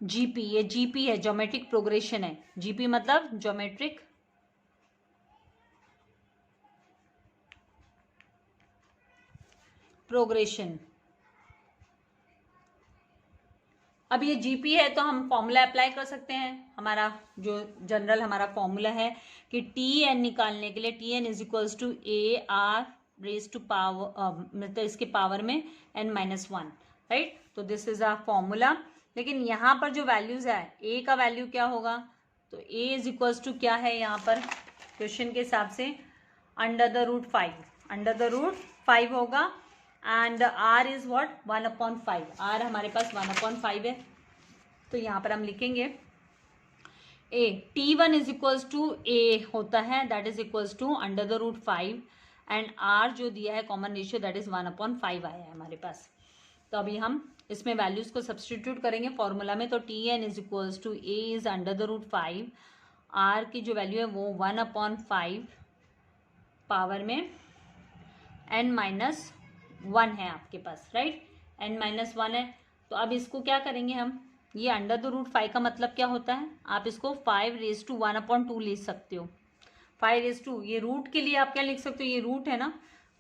GP। ये GP है, ज्योमेट्रिक प्रोग्रेशन है। GP मतलब ज्योमेट्रिक प्रोग्रेशन। अब ये जीपी है तो हम फॉर्मूला अप्लाई कर सकते हैं, हमारा जो जनरल हमारा फॉर्मूला है कि TN निकालने के लिए TN is equals to AR raise to power, मतलब इसके पावर में n-1, राइट। तो दिस इज आवर फॉर्मूला। लेकिन यहाँ पर जो वैल्यूज है, A का वैल्यू क्या होगा, तो A इज इक्वल्स टू क्या है यहाँ पर क्वेश्चन के हिसाब से अंडर द रूट 5 होगा, and R is what 1/5, R हमारे पास 1/5 है। तो यहाँ पर हम लिखेंगे A, T1 is equals to A होता है, that is equals to under the root 5, and R जो दिया है कॉमन रेशियो दैट इज 1/5 आया है हमारे पास। तो अभी हम इसमें वैल्यूज को सब्सटीट्यूट करेंगे फॉर्मूला में। तो TN is equals to A is under the root 5, R की जो वैल्यू है वो 1/5 पावर में n-1 है आपके पास, राइट, n-1 है। तो अब इसको क्या करेंगे हम, ये अंडर द रूट 5 का मतलब क्या होता है, आप इसको 5⁻1/2 ले सकते हो। 5⁻, ये रूट के लिए आप क्या लिख सकते हो, ये रूट है ना,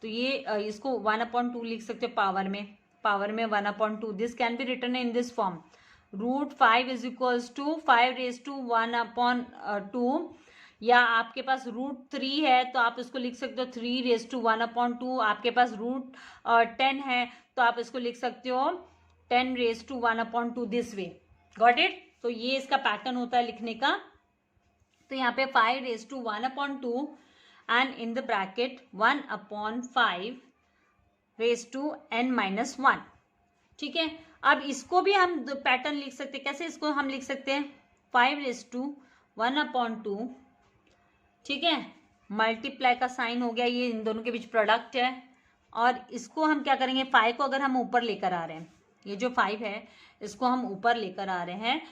तो ये इसको 1/2 लिख सकते हो पावर में 1/2। This can be written in this form, root 5 is equals to 5⁻1/2, या आपके पास रूट 3 है तो आप इसको लिख सकते हो 3⁻1/2। आपके पास रूट 10 है तो आप इसको लिख सकते हो 10⁻1/2, दिस वे। Got it. तो ये इसका पैटर्न होता है लिखने का। तो यहाँ पे 5⁻1/2 and in the bracket 1/5⁻n-1, ठीक है। अब इसको भी हम पैटर्न लिख सकते हैं, कैसे इसको हम लिख सकते हैं 5⁻1/2, ठीक है, मल्टीप्लाई का साइन हो गया, ये इन दोनों के बीच प्रोडक्ट है। और इसको हम क्या करेंगे, 5 को अगर हम ऊपर लेकर आ रहे हैं, ये जो 5 है इसको हम ऊपर लेकर आ रहे हैं,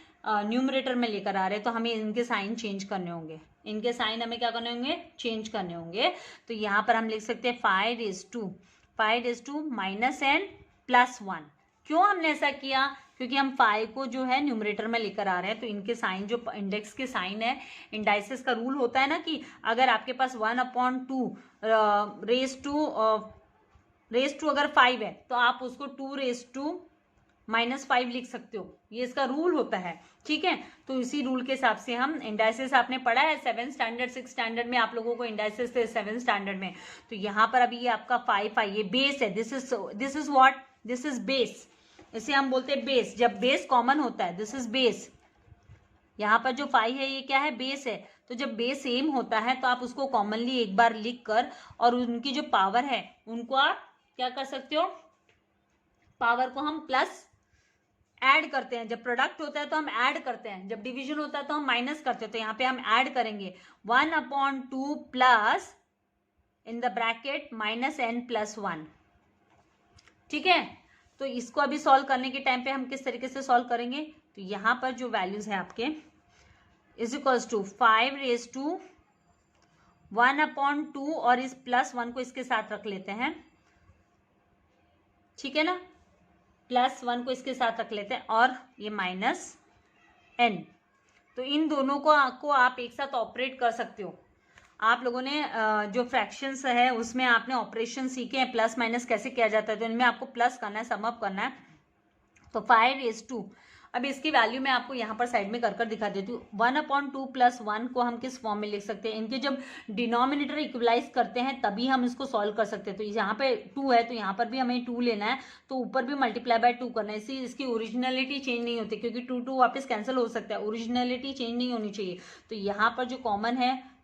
न्यूमरेटर में लेकर आ रहे हैं, तो हमें इनके साइन चेंज करने होंगे, इनके साइन हमें क्या करने होंगे, चेंज करने होंगे। तो यहाँ पर हम लिख सकते हैं 5⁻n+1। क्यों हमने ऐसा किया, क्योंकि हम 5 को जो है न्यूमरेटर में लेकर आ रहे हैं, तो इनके साइन जो इंडेक्स के साइन है, इंडाइसेस का रूल होता है ना कि अगर आपके पास 1/2 रेस टू अगर 5 है तो आप उसको 2⁻5 लिख सकते हो, ये इसका रूल होता है, ठीक है। तो इसी रूल के हिसाब से हम इंडाइसेस, आपने पढ़ा है 7 स्टैंडर्ड 6 स्टैंडर्ड में, आप लोगों को इंडाइसेस थे 7 स्टैंडर्ड में। तो यहाँ पर अभी ये आपका 5 ये बेस है, this is what, this is base, इसे हम बोलते हैं बेस। जब बेस कॉमन होता है, दिस इज बेस, यहाँ पर जो 5 है ये क्या है, बेस है। तो जब बेस सेम होता है तो आप उसको कॉमनली एक बार लिख कर, और उनकी जो पावर है उनको आप क्या कर सकते हो, पावर को हम प्लस ऐड करते हैं। जब प्रोडक्ट होता है तो हम ऐड करते हैं, जब डिवीजन होता है तो हम माइनस करते हैं। तो यहाँ पे हम ऐड करेंगे 1/2 plus in the bracket -n+1, ठीक है, तो इसको अभी सॉल्व करने के टाइम पे हम किस तरीके से सॉल्व करेंगे, तो यहाँ पर जो वैल्यूज है आपके इज इक्वल्स टू 5⁻1/2 और इस +1 को इसके साथ रख लेते हैं, ठीक है ना, +1 को इसके साथ रख लेते हैं और ये -n, तो इन दोनों को आप एक साथ ऑपरेट कर सकते हो। आप लोगों ने जो फ्रैक्शंस है उसमें आपने ऑपरेशन सीखे हैं, प्लस माइनस कैसे किया जाता है, तो इनमें आपको प्लस करना है, सम अप करना है। तो 5:2, अब इसकी वैल्यू मैं आपको यहाँ पर साइड में कर दिखा देती हूँ। 1/2 + 1 को हम किस फॉर्म में लिख सकते हैं, इनके जब डिनोमिनेटर इक्वलाइज करते हैं तभी हम इसको सॉल्व कर सकते हैं। तो यहाँ पे 2 है तो यहाँ पर भी हमें 2 लेना है, तो ऊपर भी मल्टीप्लाई बाय 2 करना है, इससे इसकी ओरिजिनलिटी चेंज नहीं होती, क्योंकि 2 वापस कैंसिल हो सकता है, ओरिजिनलिटी चेंज नहीं होनी चाहिए। तो यहाँ पर जो कॉमन है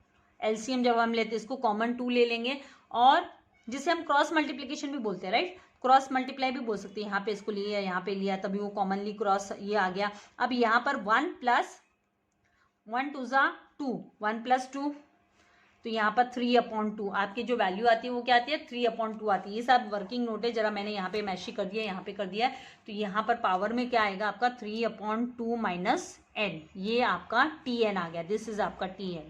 एलसीएम जब हम लेते हैं इसको कॉमन 2 ले लेंगे, और जिसे हम क्रॉस मल्टीप्लीकेशन भी बोलते हैं, राइट, क्रॉस मल्टीप्लाई भी बोल सकते हैं। यहाँ पे इसको लिया, यहाँ पे लिया, तभी वो कॉमनली क्रॉस ये आ गया। अब यहाँ पर 1 + 1 2 = 2, 1 + 2, तो यहाँ पर 3/2 आपकी जो वैल्यू आती है वो क्या आती है, 3/2 आती है। ये सब वर्किंग नोट है, जरा मैंने यहाँ पे मैशी कर दिया, यहाँ पे कर दिया है, तो यहाँ पर पावर में क्या आएगा आपका 3/2 - n, ये आपका tn आ गया, दिस इज आपका tn,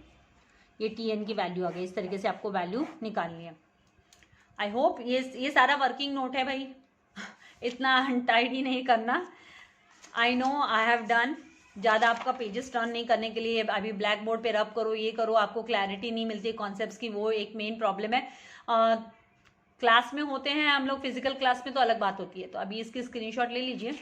ये tn की वैल्यू आ गई। इस तरीके से आपको वैल्यू निकालनी है। आई होप ये सारा वर्किंग नोट है भाई, इतना अनटाइडी नहीं करना। I know I have done, ज़्यादा आपका पेजेस टर्न नहीं करने के लिए अभी ब्लैक बोर्ड पे रब करो, ये करो, आपको क्लैरिटी नहीं मिलती कॉन्सेप्ट्स की, वो एक मेन प्रॉब्लम है। क्लास में होते हैं हम लोग, फिजिकल क्लास में तो अलग बात होती है। तो अभी इसकी स्क्रीनशॉट ले लीजिए।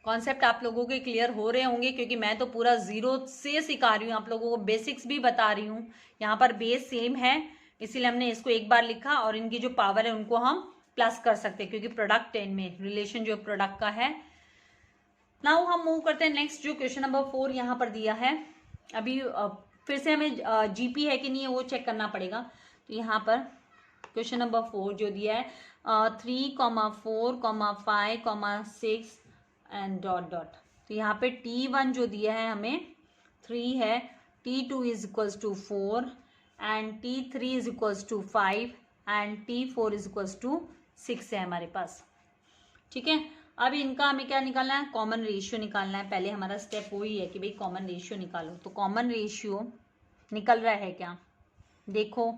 कॉन्सेप्ट आप लोगों के क्लियर हो रहे होंगे, क्योंकि मैं तो पूरा जीरो से सिखा रही हूँ आप लोगों को, बेसिक्स भी बता रही हूँ। यहाँ पर बेस सेम है, इसीलिए हमने इसको एक बार लिखा, और इनकी जो पावर है उनको हम प्लस कर सकते हैं, क्योंकि प्रोडक्ट 10 में रिलेशन जो प्रोडक्ट का है। नाउ हम मूव करते हैं नेक्स्ट, जो क्वेश्चन नंबर 4 यहाँ पर दिया है। अभी फिर से हमें जीपी है कि नहीं है वो चेक करना पड़ेगा। तो यहाँ पर क्वेश्चन नंबर 4 जो दिया है 3, 4, 5, 6 एंड डॉट डॉट। तो यहाँ पे T1 जो दिया है हमें 3 है, T2 is equals to 4 and T3 is equals to 5 and T4 is equals to 6 है हमारे पास, ठीक है। अब इनका हमें क्या निकालना है, कॉमन रेशियो निकालना है। पहले हमारा स्टेप वही है कि भाई कॉमन रेशियो निकालो। तो कॉमन रेशियो निकल रहा है क्या, देखो,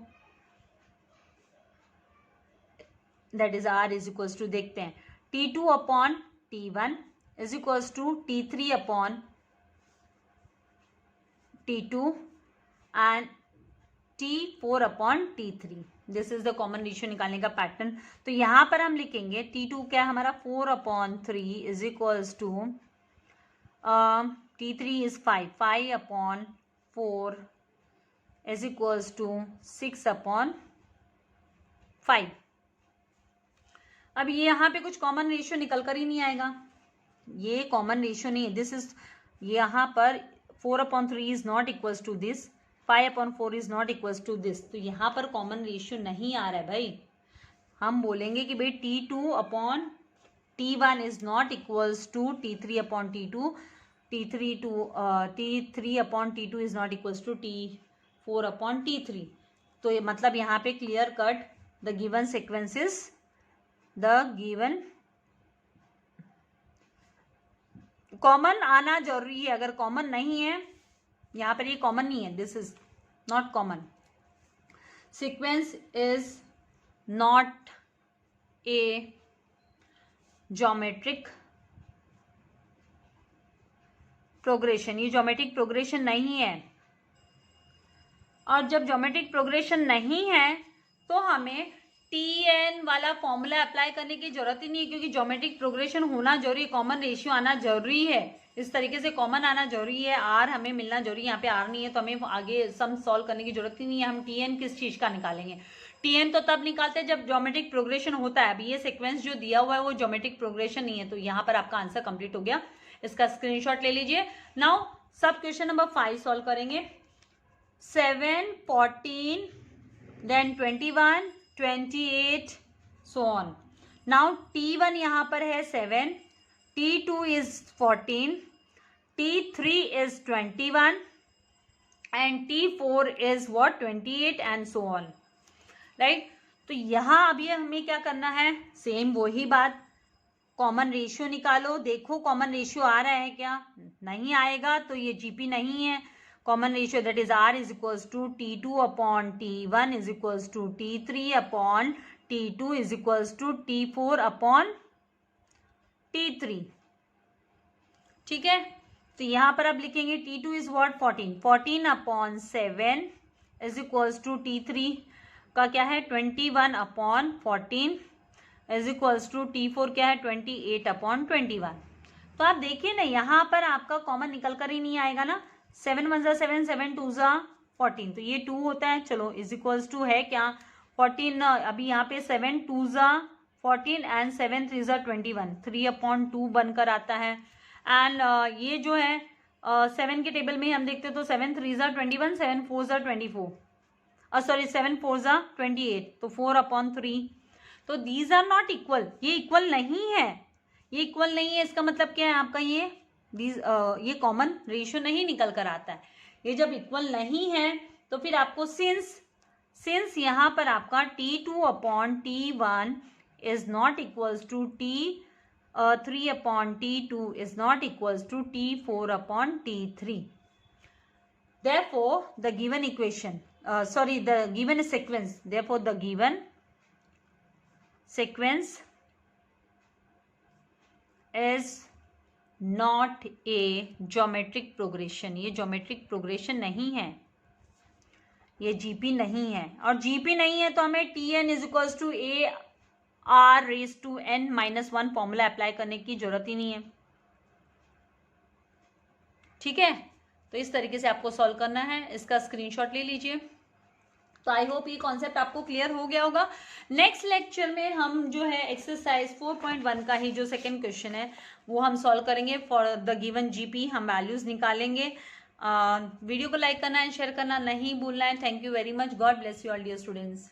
that is R is equals to, देखते हैं, T2/T1 is equals to T3/T2 and T4/T3. This is the common ratio निकालने का पैटर्न। तो यहाँ पर हम लिखेंगे T2 क्या है हमारा 4/3 is equals to T3 is 5, 5/4 is equals to 6/5। अब ये यहाँ पे कुछ कॉमन रेशियो निकल कर ही नहीं आएगा, ये कॉमन रेशियो नहीं है। दिस इज, यहाँ पर 4/3 is not equals to this, 5/4 is not equals to this, तो यहाँ पर कॉमन रेशियो नहीं आ रहा है भाई। हम बोलेंगे कि भाई T2/T1 is not equals to T3/T2, T3/T2 is not equals to T4/T3। तो ये मतलब यहाँ पे clear cut the given sequences, the given common आना जरूरी है। अगर कॉमन नहीं है, यहाँ पर ये कॉमन नहीं है, this is not common, sequence is not a geometric progression, ये ज्योमेट्रिक प्रोग्रेशन नहीं है। और जब ज्योमेट्रिक प्रोग्रेशन नहीं है तो हमें TN वाला फॉर्मूला अप्लाई करने की जरूरत ही नहीं है, क्योंकि ज्योमेट्रिक प्रोग्रेशन होना जरूरी है, कॉमन रेशियो आना जरूरी है, इस तरीके से कॉमन आना जरूरी है, R हमें मिलना जरूरी है। यहाँ पे R नहीं है तो हमें आगे सम सॉल्व करने की जरूरत ही नहीं है। हम TN किस चीज का निकालेंगे, TN तो तब निकालते हैं जब ज्योमेट्रिक प्रोग्रेशन होता है। अभी ये सीक्वेंस जो दिया हुआ है वो ज्योमेट्रिक प्रोग्रेशन नहीं है, तो यहाँ पर आपका आंसर कंप्लीट हो गया, इसका स्क्रीनशॉट ले लीजिए। नाउ सब क्वेश्चन नंबर 5 सॉल्व करेंगे। 7, 14, then 21, 28, so on. Now T1 यहाँ पर है 7, T2 is 14, T3 is 21 and T4 is what 28 and so on, right? तो यहाँ अभी हमें क्या करना है, सेम वही बात, कॉमन रेशियो निकालो। देखो कॉमन रेशियो आ रहा है क्या, नहीं आएगा तो ये जीपी नहीं है। Common ratio that is R is equals to T2 upon T1 is equals to T3 upon T2 is equals to T4 upon T3। ठीक है, तो यहां पर आप लिखेंगे T2 is what 14 upon 7 is equals to T3 का क्या है 21 upon 14 is equals to T4 क्या है 28 अपॉन 21। तो आप देखिए ना यहाँ पर आपका कॉमन निकल कर ही नहीं आएगा ना, 7 1 ज़ा 7 7 2 ज़ा 14, तो ये 2 होता है। चलो इज इक्वल्स टू है क्या 14, अभी यहाँ पे 7 2 ज़ा 14 एंड 7 3 ज़ा 21, 3 अपॉन 2 बनकर आता है। एंड ये जो है 7 के टेबल में हम देखते हैं तो 7 3 ज़ा 21, 7 4 ज़ा 24, सॉरी 7 4 ज़ा 28, तो 4 अपॉन 3। तो दीज आर नॉट इक्वल, ये इक्वल नहीं है, ये इक्वल नहीं है। इसका मतलब क्या है आपका ये कॉमन रेशियो नहीं निकल कर आता है। ये जब इक्वल नहीं है तो फिर आपको सिंस यहाँ पर आपका T2 upon T1 is not equals to T3 upon T2 is not equals to T4 upon T3। Therefore the given equation, the given sequence, therefore the given sequence is not a geometric progression। ये geometric progression नहीं है, ये GP नहीं है। और GP नहीं है तो हमें Tn is equals to a r raise to n minus 1 formula apply करने की जरूरत ही नहीं है। ठीक है, तो इस तरीके से आपको सॉल्व करना है, इसका स्क्रीनशॉट ले लीजिए। तो आई होप ये कॉन्सेप्ट आपको क्लियर हो गया होगा। नेक्स्ट लेक्चर में हम जो है एक्सरसाइज 4.1 का ही जो सेकंड क्वेश्चन है वो हम सॉल्व करेंगे। फॉर द गिवन जीपी हम वैल्यूज निकालेंगे। वीडियो को लाइक करना एंड शेयर करना नहीं भूलना है। Thank you very much, god bless you all dear students.